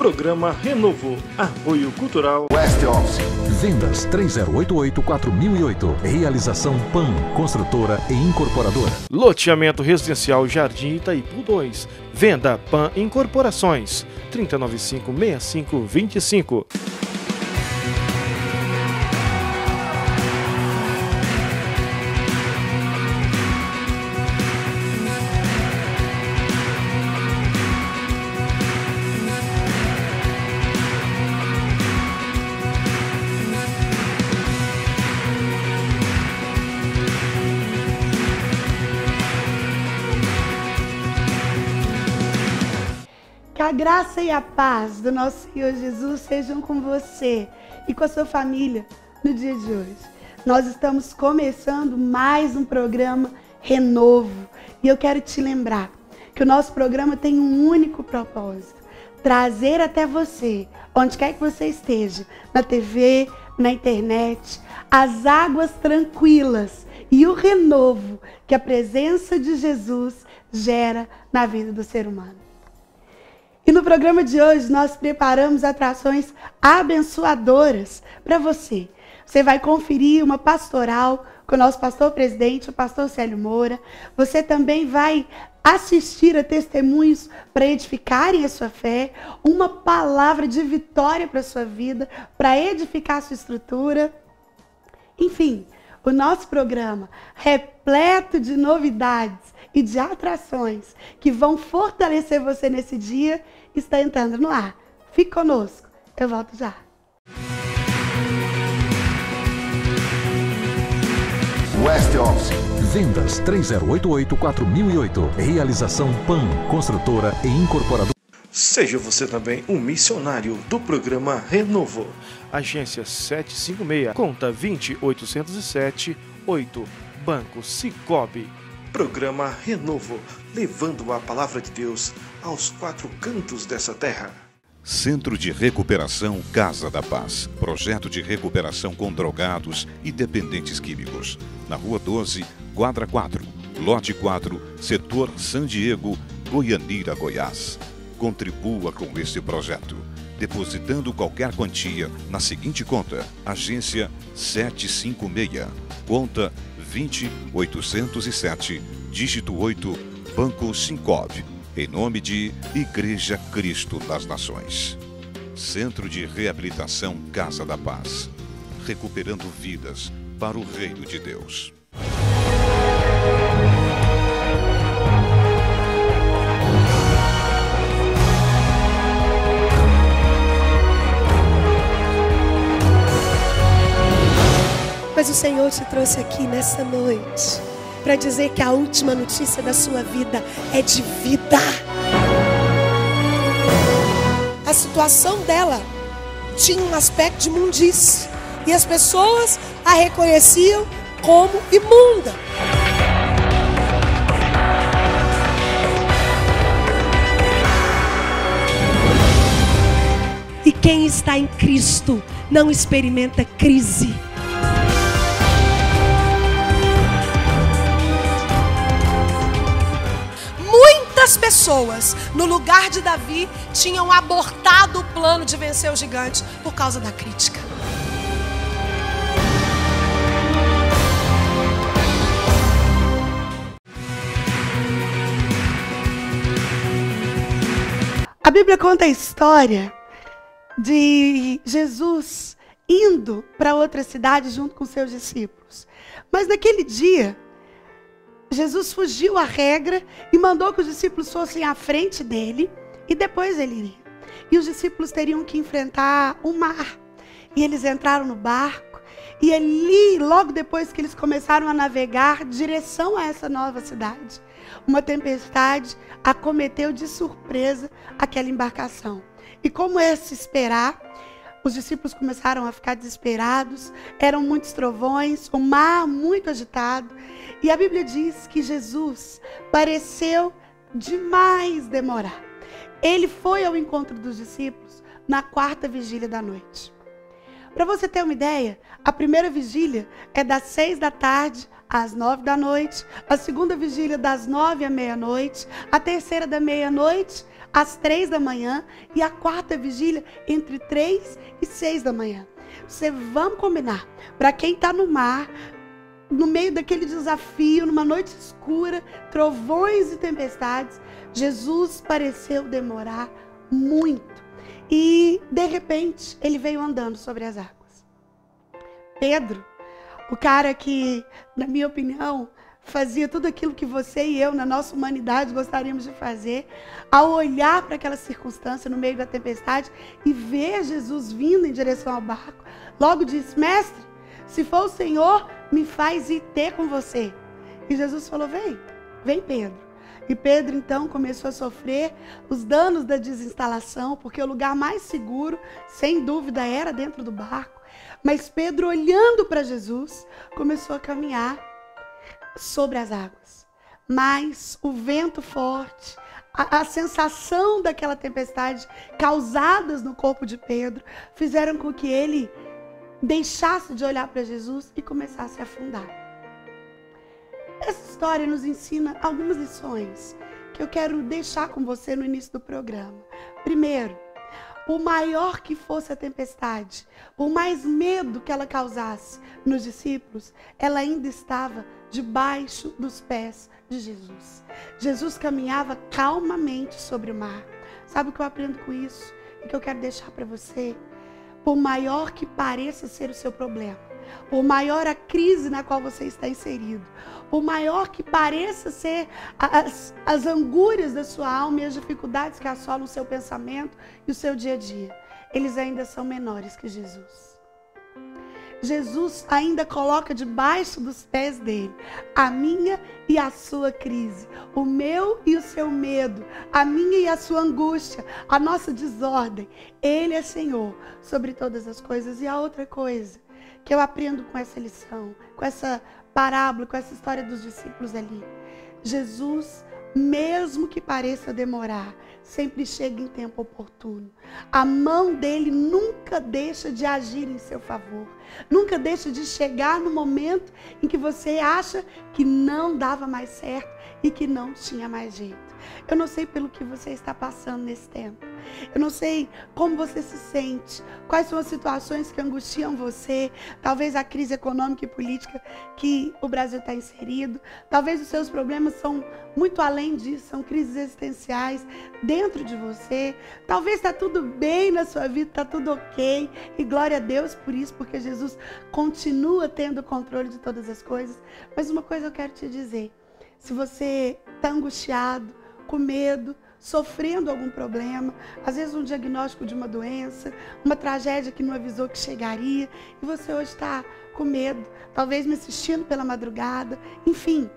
Programa Renovo. Apoio Cultural West Office. Vendas 3088-4008. Realização PAN, construtora e incorporadora. Loteamento Residencial Jardim Itaipu 2. Venda PAN Incorporações 3095-6525. Que a graça e a paz do nosso Senhor Jesus sejam com você e com a sua família no dia de hoje. Nós estamos começando mais um programa Renovo e eu quero te lembrar que o nosso programa tem um único propósito: trazer até você, onde quer que você esteja, na TV, na internet, as águas tranquilas e o renovo que a presença de Jesus gera na vida do ser humano. E no programa de hoje nós preparamos atrações abençoadoras para você. Você vai conferir uma pastoral com o nosso pastor-presidente, o pastor Célio Moura. Você também vai assistir a testemunhos para edificarem a sua fé, uma palavra de vitória para a sua vida, para edificar a sua estrutura. Enfim, o nosso programa repleto de novidades e de atrações que vão fortalecer você nesse dia está entrando no ar. Fique conosco, eu volto já. West Office. Vendas 3088-4008. Realização PAN, construtora e incorporadora. Seja você também um missionário do programa Renovo. Agência 756, conta 20807-8, Banco Sicoob. Programa Renovo, levando a palavra de Deus aos quatro cantos dessa terra. Centro de Recuperação Casa da Paz. Projeto de recuperação com drogados e dependentes químicos. Na Rua 12, Quadra 4, Lote 4, Setor San Diego, Goianira, Goiás. Contribua com este projeto, depositando qualquer quantia na seguinte conta: Agência 756, conta 20807, dígito 8, Banco Sicoob, em nome de Igreja Cristo das Nações. Centro de Reabilitação Casa da Paz, recuperando vidas para o reino de Deus. Mas o Senhor te trouxe aqui nessa noite para dizer que a última notícia da sua vida é de vida. A situação dela tinha um aspecto de imundice e as pessoas a reconheciam como imunda. E quem está em Cristo não experimenta crise. Muitas pessoas, no lugar de Davi, tinham abortado o plano de vencer o gigante por causa da crítica. A Bíblia conta a história de Jesus indo para outra cidade junto com seus discípulos. Mas naquele dia, Jesus fugiu à regra e mandou que os discípulos fossem à frente dele e depois ele iria. E os discípulos teriam que enfrentar o mar. E eles entraram no barco e ali, logo depois que eles começaram a navegar, direção a essa nova cidade, uma tempestade acometeu de surpresa aquela embarcação. E como é se esperar, os discípulos começaram a ficar desesperados, eram muitos trovões, o mar muito agitado. E a Bíblia diz que Jesus pareceu demais demorar. Ele foi ao encontro dos discípulos na 4ª vigília da noite. Para você ter uma ideia, a primeira vigília é das 6 da tarde às 9 da noite, a segunda vigília das 9 à meia-noite, a terceira da meia-noite às 3 da manhã e a quarta vigília entre 3 e 6 da manhã. Vamos combinar, para quem está no mar, no meio daquele desafio, numa noite escura, trovões e tempestades, Jesus pareceu demorar muito. E, de repente, ele veio andando sobre as águas. Pedro, o cara que, na minha opinião, fazia tudo aquilo que você e eu, na nossa humanidade, gostaríamos de fazer, ao olhar para aquela circunstância no meio da tempestade e ver Jesus vindo em direção ao barco, logo disse: mestre, se for o Senhor, me faz ir ter com você. E Jesus falou: vem Pedro. E Pedro então começou a sofrer os danos da desinstalação, porque o lugar mais seguro, sem dúvida, era dentro do barco. Mas Pedro, olhando para Jesus, começou a caminhar sobre as águas. Mas o vento forte, a sensação daquela tempestade causadas no corpo de Pedro, fizeram com que ele deixasse de olhar para Jesus e começasse a afundar. Essa história nos ensina algumas lições que eu quero deixar com você no início do programa. Primeiro, por maior que fosse a tempestade, por mais medo que ela causasse nos discípulos, ela ainda estava debaixo dos pés de Jesus. Jesus caminhava calmamente sobre o mar. Sabe o que eu aprendo com isso? E que eu quero deixar para você? Por maior que pareça ser o seu problema, por maior a crise na qual você está inserido, por maior que pareça ser as angúrias da sua alma e as dificuldades que assolam o seu pensamento e o seu dia a dia, eles ainda são menores que Jesus. Jesus ainda coloca debaixo dos pés dele a minha e a sua crise, o meu e o seu medo, a minha e a sua angústia, a nossa desordem. Ele é Senhor sobre todas as coisas. E a outra coisa que eu aprendo com essa lição, com essa parábola, com essa história dos discípulos ali: Jesus, mesmo que pareça demorar, sempre chega em tempo oportuno. A mão dele nunca deixa de agir em seu favor. Nunca deixa de chegar no momento em que você acha que não dava mais certo e que não tinha mais jeito. Eu não sei pelo que você está passando nesse tempo. Eu não sei como você se sente, quais são as situações que angustiam você, talvez a crise econômica e política que o Brasil está inserido, talvez os seus problemas são muito além disso, são crises existenciais dentro de você, talvez está tudo bem na sua vida, está tudo ok, e glória a Deus por isso, porque Jesus continua tendo o controle de todas as coisas. Mas uma coisa eu quero te dizer: se você está angustiado, com medo, sofrendo algum problema, às vezes um diagnóstico de uma doença, uma tragédia que não avisou que chegaria, e você hoje está com medo, talvez me assistindo pela madrugada, enfim,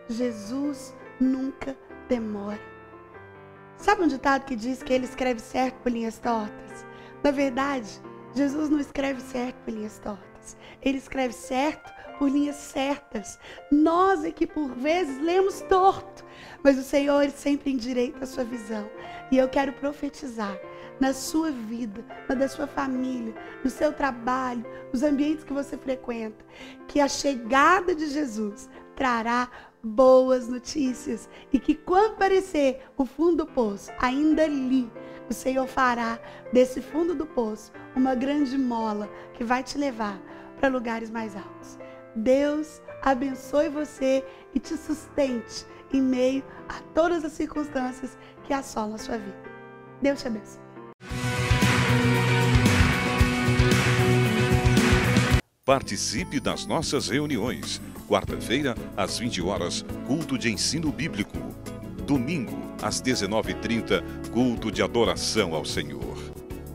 Jesus nunca demora. Sabe um ditado que diz que ele escreve certo por linhas tortas? Na verdade, Jesus não escreve certo por linhas tortas, ele escreve certo por linhas certas. Nós é que por vezes lemos torto, mas o Senhor sempre endireita a sua visão. E eu quero profetizar na sua vida, na da sua família, no seu trabalho, nos ambientes que você frequenta, que a chegada de Jesus trará boas notícias, e que quando parecer o fundo do poço, ainda ali, o Senhor fará desse fundo do poço uma grande mola que vai te levar para lugares mais altos. Deus abençoe você e te sustente em meio a todas as circunstâncias que assolam a sua vida. Deus te abençoe. Participe das nossas reuniões. Quarta-feira, às 20 horas, culto de ensino bíblico. Domingo, às 19h30, culto de adoração ao Senhor.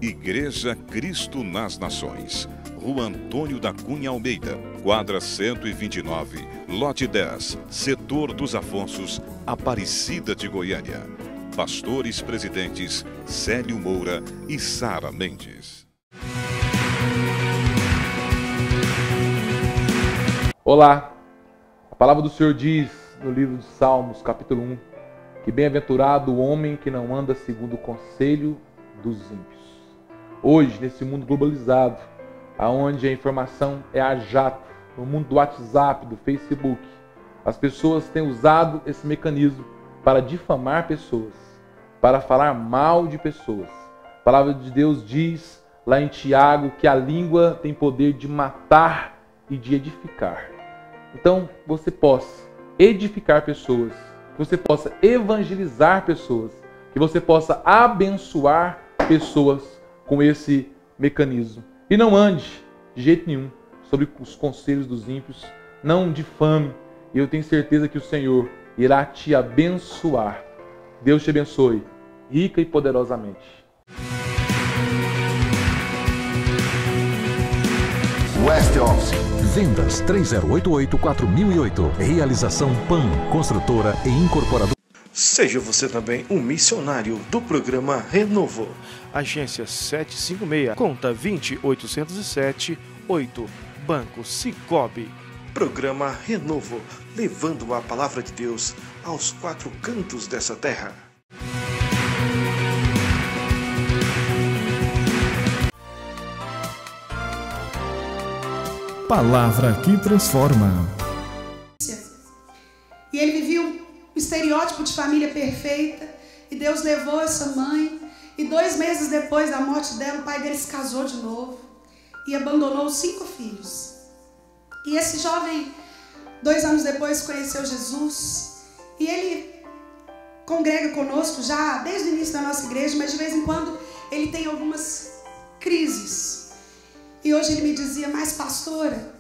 Igreja Cristo nas Nações. Rua Antônio da Cunha Almeida, quadra 129, lote 10, setor dos Afonsos, Aparecida de Goiânia. Pastores presidentes Célio Moura e Sara Mendes. Olá, a palavra do Senhor diz no livro de Salmos, capítulo 1, que bem-aventurado o homem que não anda segundo o conselho dos ímpios. Hoje, nesse mundo globalizado, onde a informação é a jato, no mundo do WhatsApp, do Facebook, as pessoas têm usado esse mecanismo para difamar pessoas, para falar mal de pessoas. A palavra de Deus diz lá em Tiago que a língua tem poder de matar e de edificar. Então, você possa edificar pessoas, que você possa evangelizar pessoas, que você possa abençoar pessoas com esse mecanismo. E não ande de jeito nenhum sobre os conselhos dos ímpios, não difame. E eu tenho certeza que o Senhor irá te abençoar. Deus te abençoe, rica e poderosamente. West Office. Vendas 3088-4008. Realização PAN, construtora e incorporadora. Seja você também um missionário do programa Renovo. Agência 756, conta 20807-8, Banco Cicobi. Programa Renovo, levando a palavra de Deus aos 4 cantos dessa terra. Palavra que transforma. E ele vivia um estereótipo de família perfeita. E Deus levou essa mãe. E 2 meses depois da morte dela, o pai dele se casou de novo. E abandonou os 5 filhos. E esse jovem, 2 anos depois, conheceu Jesus. E ele congrega conosco já desde o início da nossa igreja. Mas de vez em quando ele tem algumas crises. E hoje ele me dizia: mas pastora,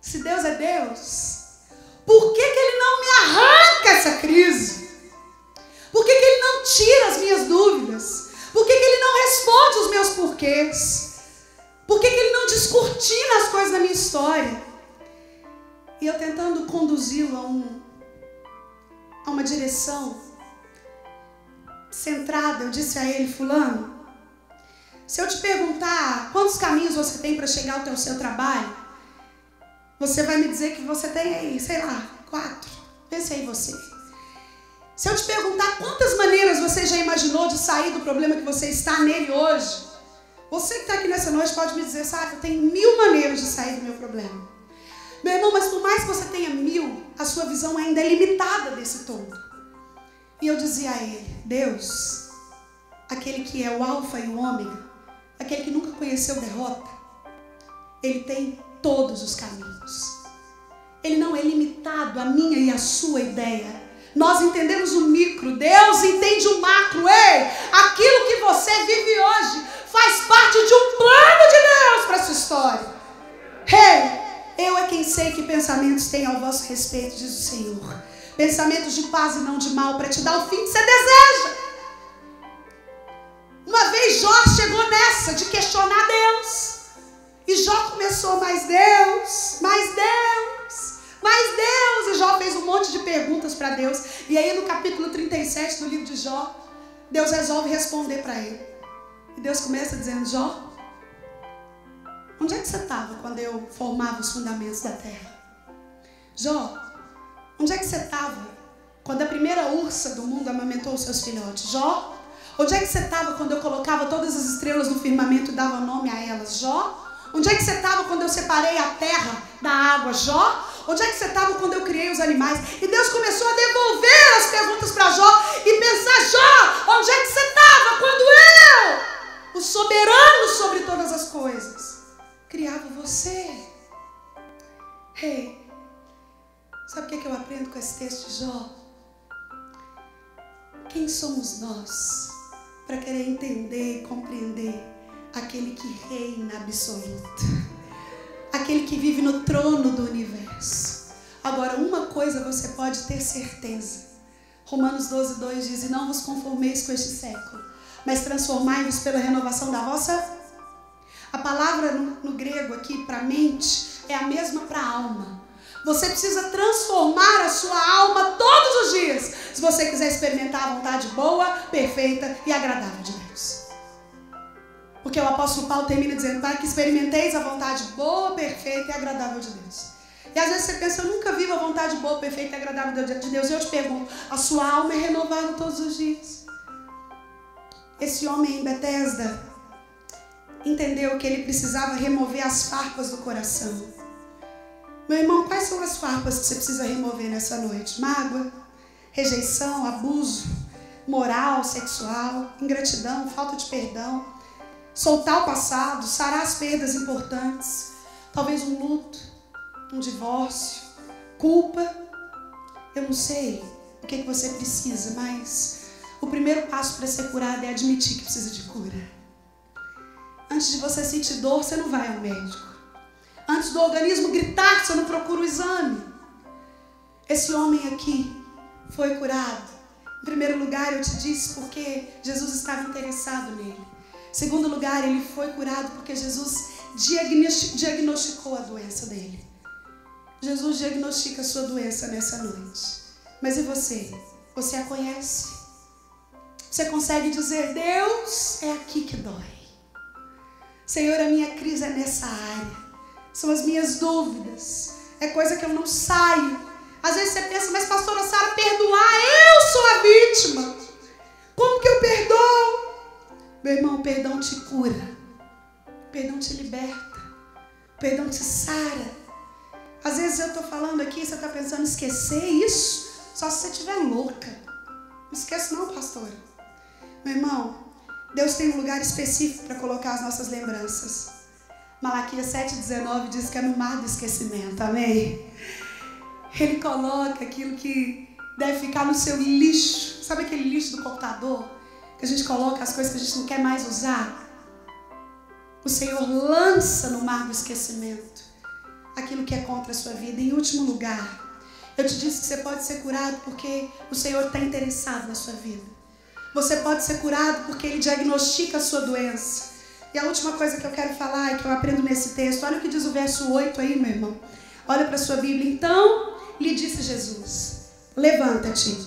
se Deus é Deus, por que ele não me arranca essa crise? Por que ele não tira as minhas dúvidas? Por que ele não responde os meus porquês? Por que ele não descortina as coisas da minha história? E eu tentando conduzi-lo a uma direção centrada, eu disse a ele: fulano, se eu te perguntar quantos caminhos você tem para chegar ao seu trabalho, você vai me dizer que você tem aí, sei lá, 4. Pense aí você. Se eu te perguntar quantas maneiras você já imaginou de sair do problema que você está nele hoje, você que está aqui nessa noite pode me dizer: sabe, eu tenho 1000 maneiras de sair do meu problema. Meu irmão, mas por mais que você tenha 1000, a sua visão ainda é limitada desse todo. E eu dizia a ele: Deus, aquele que é o alfa e o ômega, aquele que nunca conheceu derrota, ele tem todos os caminhos. Ele não é limitado à minha e à sua ideia. Nós entendemos o micro, Deus entende o macro. Ei, aquilo que você vive hoje faz parte de um plano de Deus para a sua história. Ei, eu é quem sei que pensamentos têm ao vosso respeito, diz o Senhor. Pensamentos de paz e não de mal, para te dar o fim que você deseja. Uma vez Jó chegou nessa de questionar Deus. E Jó começou: mais Deus, mais Deus, mais Deus. E Jó fez um monte de perguntas para Deus. E aí no capítulo 37 do livro de Jó, Deus resolve responder para ele. E Deus começa dizendo: Jó, onde é que você estava quando eu formava os fundamentos da terra? Jó, onde é que você estava quando a primeira ursa do mundo amamentou os seus filhotes? Jó, onde é que você estava quando eu colocava todas as estrelas no firmamento e dava nome a elas? Jó, onde é que você estava quando eu separei a terra da água? Jó, onde é que você estava quando eu criei os animais? E Deus começou a devolver as perguntas para Jó e pensar: Jó, onde é que você estava quando eu, o soberano sobre todas as coisas, criava você? Ei, sabe o que eu aprendo com esse texto de Jó? Quem somos nós para querer entender e compreender aquele que reina absoluto, aquele que vive no trono do universo? Agora, uma coisa você pode ter certeza. Romanos 12:2 diz: e não vos conformeis com este século, mas transformai-vos pela renovação da vossa... A palavra no grego aqui para mente é a mesma para alma. Você precisa transformar a sua alma todos os dias, se você quiser experimentar a vontade boa, perfeita e agradável de Deus. Porque o apóstolo Paulo termina dizendo: para que experimenteis a vontade boa, perfeita e agradável de Deus. E às vezes você pensa: eu nunca vivo a vontade boa, perfeita e agradável de Deus. E eu te pergunto: a sua alma é renovada todos os dias? Esse homem em Betesda entendeu que ele precisava remover as farpas do coração. Meu irmão, quais são as farpas que você precisa remover nessa noite? Mágoa, rejeição, abuso, moral, sexual, ingratidão, falta de perdão, soltar o passado, sarar as perdas importantes, talvez um luto, um divórcio, culpa. Eu não sei o que você precisa, mas o primeiro passo para ser curado é admitir que precisa de cura. Antes de você sentir dor, você não vai ao médico. Antes do organismo gritar, você não procura o exame. Esse homem aqui foi curado. Em primeiro lugar, eu te disse porque Jesus estava interessado nele. Em segundo lugar, ele foi curado porque Jesus diagnosticou a doença dele. Jesus diagnostica a sua doença nessa noite. Mas e você? Você a conhece? Você consegue dizer, Deus, é aqui que dói. Senhor, a minha crise é nessa área. São as minhas dúvidas. É coisa que eu não saio. Às vezes você pensa, mas pastora Sara, perdoar, eu sou a vítima. Como que eu perdoo? Meu irmão, o perdão te cura. O perdão te liberta. O perdão te sara. Às vezes eu estou falando aqui, você está pensando, esquecer isso? Só se você estiver louca. Não esquece não, pastora. Meu irmão, Deus tem um lugar específico para colocar as nossas lembranças. Malaquias 7,19 diz que é no mar do esquecimento, amém? Ele coloca aquilo que deve ficar no seu lixo. Sabe aquele lixo do computador? Que a gente coloca as coisas que a gente não quer mais usar? O Senhor lança no mar do esquecimento aquilo que é contra a sua vida. Em último lugar, eu te disse que você pode ser curado porque o Senhor está interessado na sua vida. Você pode ser curado porque Ele diagnostica a sua doença. E a última coisa que eu quero falar e que eu aprendo nesse texto, olha o que diz o verso 8 aí, meu irmão. Olha para a sua Bíblia. Então lhe disse Jesus, levanta-te,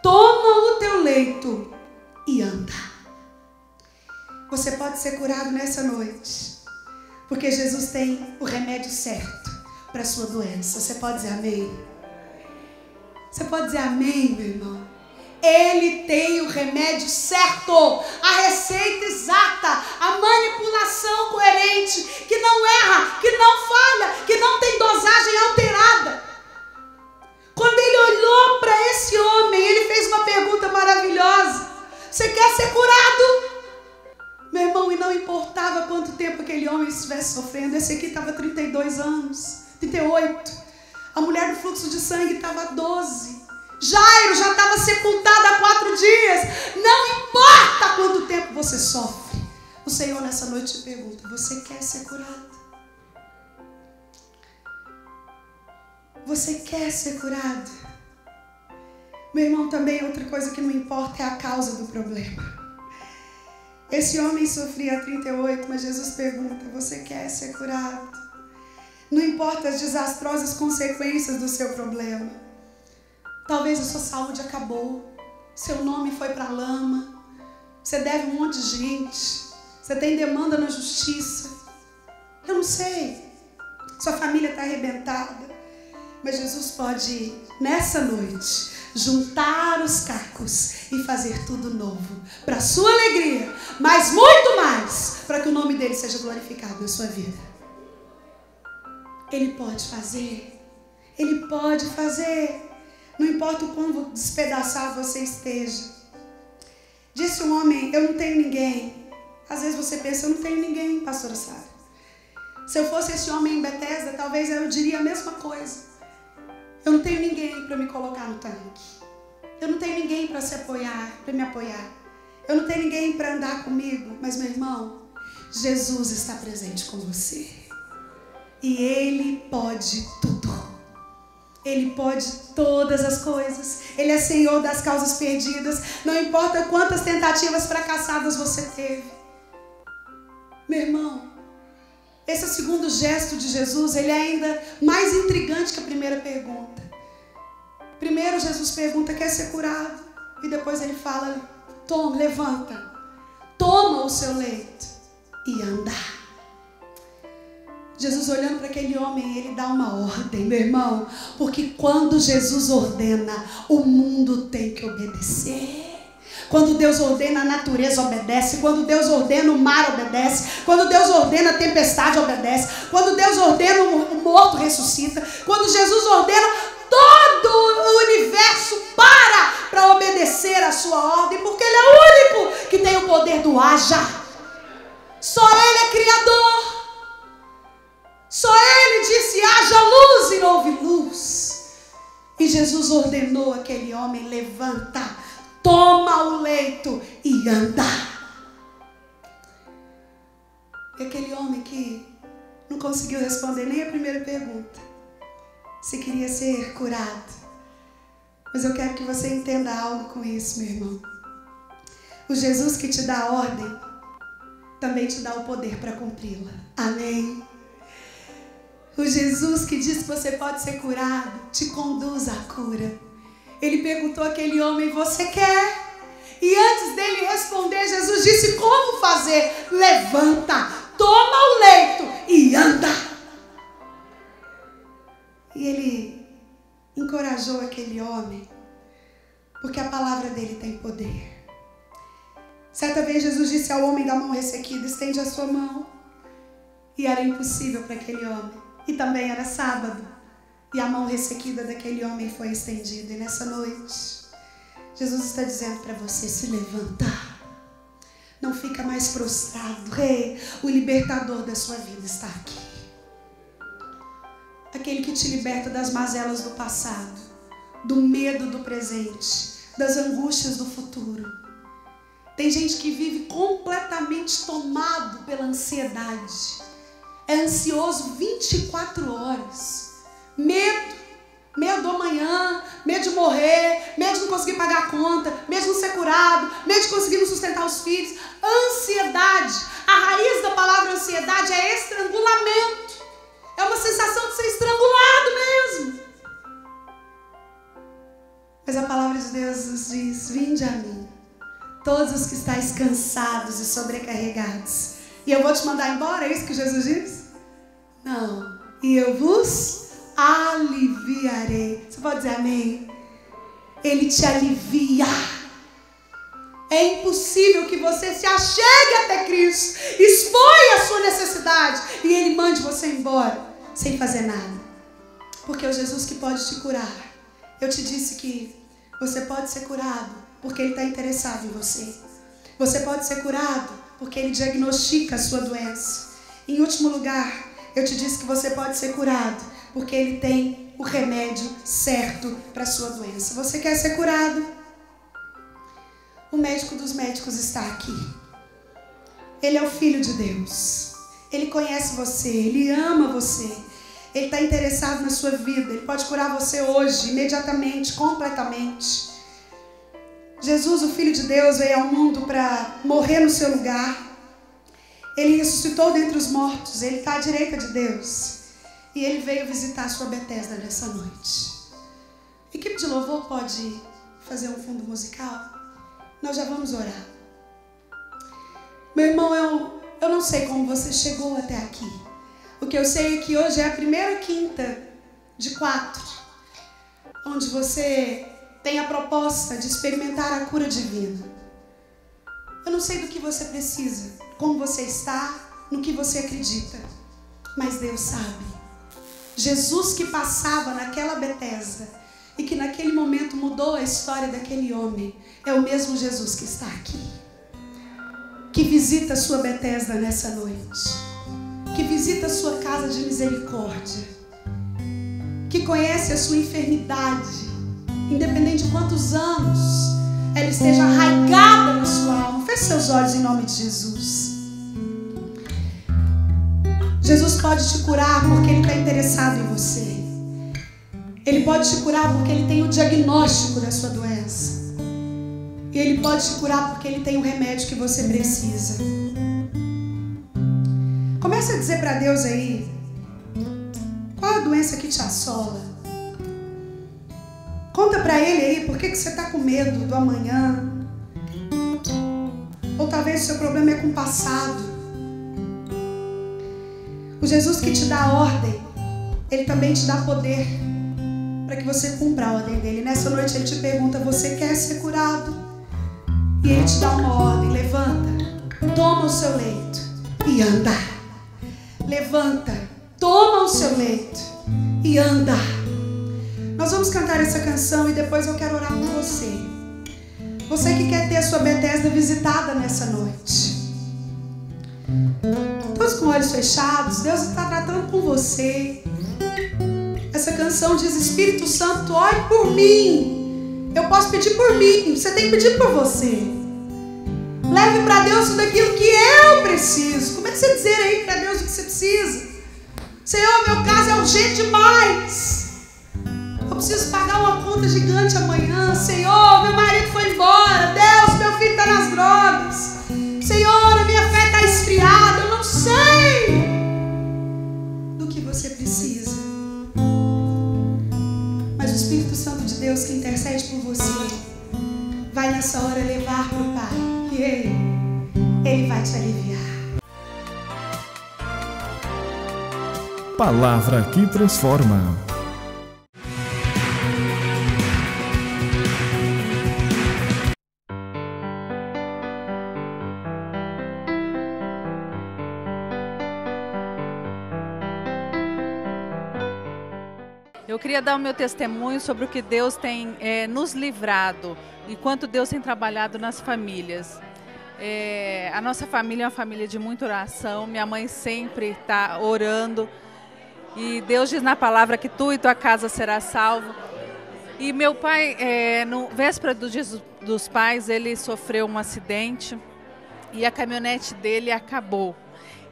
toma o teu leito e anda. Você pode ser curado nessa noite, porque Jesus tem o remédio certo para a sua doença. Você pode dizer amém? Você pode dizer amém, meu irmão? Ele tem o remédio certo, a receita exata, a manipulação coerente, que não erra, que não falha, que não tem dosagem alterada. Quando ele olhou para esse homem, ele fez uma pergunta maravilhosa. Você quer ser curado? Meu irmão, e não importava quanto tempo aquele homem estivesse sofrendo. Esse aqui estava 32 anos, 38. A mulher do fluxo de sangue estava 12. Jairo já estava sepultado há 4 dias. Não importa quanto tempo você sofre. O Senhor nessa noite te pergunta, você quer ser curado? Você quer ser curado? Meu irmão, também outra coisa que não importa é a causa do problema. Esse homem sofria há 38, mas Jesus pergunta, você quer ser curado? Não importa as desastrosas consequências do seu problema. Talvez a sua saúde acabou, seu nome foi para a lama, você deve um monte de gente, você tem demanda na justiça. Eu não sei, sua família está arrebentada, mas Jesus pode, nessa noite, juntar os cacos e fazer tudo novo, para a sua alegria, mas muito mais, para que o nome dele seja glorificado na sua vida. Ele pode fazer, ele pode fazer. Não importa o quão despedaçado você esteja. Disse um homem, eu não tenho ninguém. Às vezes você pensa, eu não tenho ninguém, pastora Sara. Se eu fosse esse homem em Betesda, talvez eu diria a mesma coisa. Eu não tenho ninguém para me colocar no tanque. Eu não tenho ninguém para me apoiar. Eu não tenho ninguém para andar comigo. Mas, meu irmão, Jesus está presente com você. E Ele pode tudo. Ele pode todas as coisas. Ele é Senhor das causas perdidas. Não importa quantas tentativas fracassadas você teve. Meu irmão, esse é o segundo gesto de Jesus. Ele é ainda mais intrigante que a primeira pergunta. Primeiro Jesus pergunta, quer ser curado? E depois ele fala, toma, levanta. Toma o seu leito e anda. Jesus olhando para aquele homem, ele dá uma ordem, meu irmão. Porque quando Jesus ordena, o mundo tem que obedecer. Quando Deus ordena, a natureza obedece. Quando Deus ordena, o mar obedece. Quando Deus ordena, a tempestade obedece. Quando Deus ordena, o morto ressuscita. Quando Jesus ordena, todo o universo para para obedecer a sua ordem, porque Ele é o único que tem o poder do haja. Só Ele é Criador. Só Ele disse: haja luz, e houve luz. E Jesus ordenou aquele homem: levanta, toma o leito e anda. E aquele homem que não conseguiu responder nem a primeira pergunta, se queria ser curado. Mas eu quero que você entenda algo com isso, meu irmão. O Jesus que te dá a ordem também te dá o poder para cumpri-la. Amém? O Jesus que diz que você pode ser curado te conduz à cura. Ele perguntou àquele homem: você quer? E antes dele responder, Jesus disse como fazer. Levanta, toma o leito e anda. E ele encorajou aquele homem, porque a palavra dele tem poder. Certa vez Jesus disse ao homem da mão ressequida: estende a sua mão. E era impossível para aquele homem. E também era sábado. E a mão ressequida daquele homem foi estendida. E nessa noite, Jesus está dizendo para você: se levanta. Não fica mais prostrado. Rei, o libertador da sua vida está aqui. Aquele que te liberta das mazelas do passado, do medo do presente, das angústias do futuro. Tem gente que vive completamente tomado pela ansiedade. É ansioso 24 horas. Medo do amanhã, medo de morrer, medo de não conseguir pagar a conta, medo de não ser curado, medo de conseguir não sustentar os filhos. Ansiedade. A raiz da palavra ansiedade é estrangulamento. É uma sensação de ser estrangulado mesmo. Mas a palavra de Deus nos diz: vinde a mim, todos os que estáis cansados e sobrecarregados, e eu vou te mandar embora. É isso que Jesus diz? Não. E eu vos aliviarei. Você pode dizer amém? Ele te alivia. É impossível que você se achegue até Cristo, exponha a sua necessidade e Ele mande você embora sem fazer nada. Porque é o Jesus que pode te curar. Eu te disse que você pode ser curado porque Ele está interessado em você. Você pode ser curado porque Ele diagnostica a sua doença. Em último lugar, eu te disse que você pode ser curado porque Ele tem o remédio certo para a sua doença. Você quer ser curado? O médico dos médicos está aqui. Ele é o Filho de Deus. Ele conhece você, Ele ama você. Ele está interessado na sua vida. Ele pode curar você hoje, imediatamente, completamente. Jesus, o Filho de Deus, veio ao mundo para morrer no seu lugar. Ele ressuscitou dentre os mortos. Ele está à direita de Deus. E Ele veio visitar a sua Betesda nessa noite. A equipe de louvor pode fazer um fundo musical? Nós já vamos orar. Meu irmão, eu não sei como você chegou até aqui. O que eu sei é que hoje é a primeira quinta de 4, onde você tem a proposta de experimentar a cura divina. Eu não sei do que você precisa, como você está, no que você acredita, mas Deus sabe. Jesus que passava naquela Betesda e que naquele momento mudou a história daquele homem, é o mesmo Jesus que está aqui, que visita a sua Betesda nessa noite, que visita a sua casa de misericórdia, que conhece a sua enfermidade, independente de quantos anos ela esteja arraigada na sua alma. Feche seus olhos em nome de Jesus. Jesus pode te curar porque Ele está interessado em você. Ele pode te curar porque Ele tem o diagnóstico da sua doença. E Ele pode te curar porque Ele tem o remédio que você precisa. Comece a dizer para Deus aí, qual a doença que te assola? Conta para Ele aí por que você está com medo do amanhã. Ou talvez o seu problema é com o passado. O Jesus que te dá a ordem, Ele também te dá poder para que você cumpra a ordem dEle. Nessa noite Ele te pergunta: você quer ser curado? E Ele te dá uma ordem: levanta, toma o seu leito e anda. Levanta, toma o seu leito e anda. Nós vamos cantar essa canção e depois eu quero orar por você. Você que quer ter a sua Bethesda visitada nessa noite. Todos com olhos fechados, Deus está tratando com você. Essa canção diz: Espírito Santo, ore por mim. Eu posso pedir por mim, você tem que pedir por você. Leve para Deus tudo aquilo que eu preciso. Comece a dizer aí para Deus o que você precisa. Senhor, meu caso é urgente demais. Eu preciso pagar uma conta gigante amanhã. Senhor, meu marido foi embora. Deus, meu filho está nas drogas. Senhor, a minha fé está esfriada. Eu não sei do que você precisa. Mas o Espírito Santo de Deus que intercede por você vai nessa hora levar para o Pai. E Ele vai te aliviar. Palavra que transforma. Eu queria dar o meu testemunho sobre o que Deus tem nos livrado e quanto Deus tem trabalhado nas famílias. A nossa família é uma família de muita oração. Minha mãe sempre está orando. E Deus diz na palavra que tu e tua casa será salvo. E meu pai, no véspera do Dia dos Pais, ele sofreu um acidente e a caminhonete dele acabou.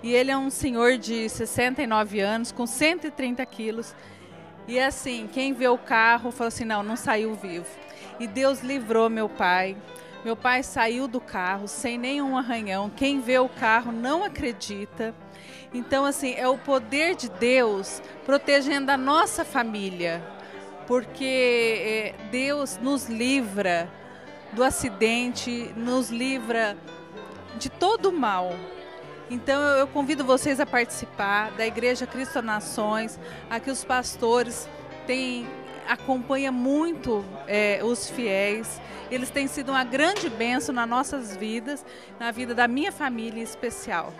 E ele é um senhor de 69 anos, com 130 quilos. E assim, quem vê o carro falou assim, não saiu vivo. E Deus livrou meu pai. Meu pai saiu do carro sem nenhum arranhão. Quem vê o carro não acredita. Então, assim, é o poder de Deus protegendo a nossa família. Porque Deus nos livra do acidente, nos livra de todo o mal. Então eu convido vocês a participar da Igreja Cristo Nações. Aqui os pastores acompanham muito os fiéis. Eles têm sido uma grande bênção nas nossas vidas, na vida da minha família em especial.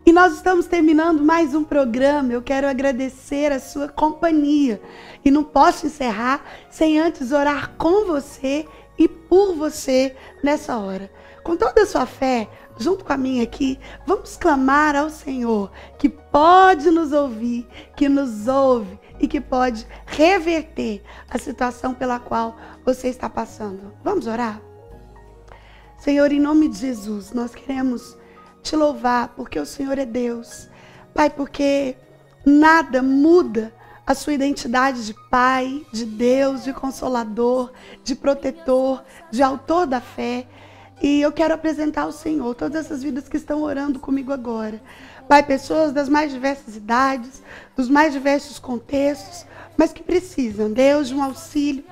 E nós estamos terminando mais um programa. Eu quero agradecer a sua companhia. E não posso encerrar sem antes orar com você e por você nessa hora. Com toda a sua fé, junto com a minha aqui, vamos clamar ao Senhor, que pode nos ouvir, que nos ouve e que pode reverter a situação pela qual você está passando. Vamos orar? Senhor, em nome de Jesus, nós queremos te louvar, porque o Senhor é Deus. Pai, porque nada muda a sua identidade de Pai, de Deus, de Consolador, de Protetor, de Autor da fé. E eu quero apresentar ao Senhor todas essas vidas que estão orando comigo agora. Pai, pessoas das mais diversas idades, dos mais diversos contextos, mas que precisam, Deus, de um auxílio,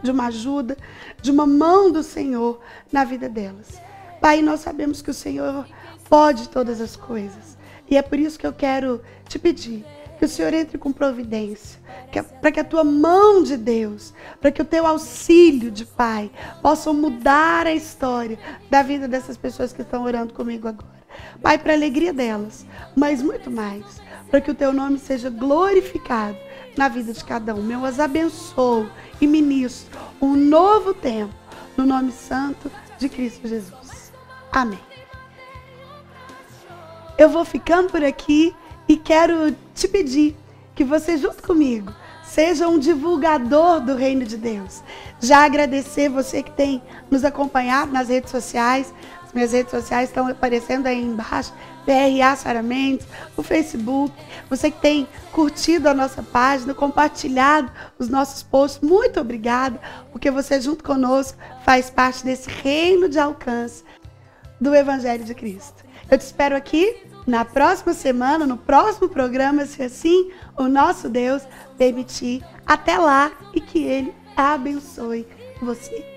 de uma ajuda, de uma mão do Senhor na vida delas. Pai, nós sabemos que o Senhor pode todas as coisas. E é por isso que eu quero te pedir que o Senhor entre com providência, para que a tua mão de Deus, para que o teu auxílio de Pai possam mudar a história da vida dessas pessoas que estão orando comigo agora. Pai, para a alegria delas, mas muito mais, para que o teu nome seja glorificado na vida de cada um. Eu as abençoo e ministro um novo tempo no nome santo de Cristo Jesus. Amém. Eu vou ficando por aqui e quero te pedir que você, junto comigo, seja um divulgador do Reino de Deus. Já agradecer você que tem nos acompanhado nas redes sociais. As minhas redes sociais estão aparecendo aí embaixo. PRA Sara Mendes, o Facebook. Você que tem curtido a nossa página, compartilhado os nossos posts. Muito obrigada, porque você, junto conosco, faz parte desse reino de alcance do Evangelho de Cristo. Eu te espero aqui na próxima semana, no próximo programa, se assim o nosso Deus permitir. Até lá e que Ele abençoe você.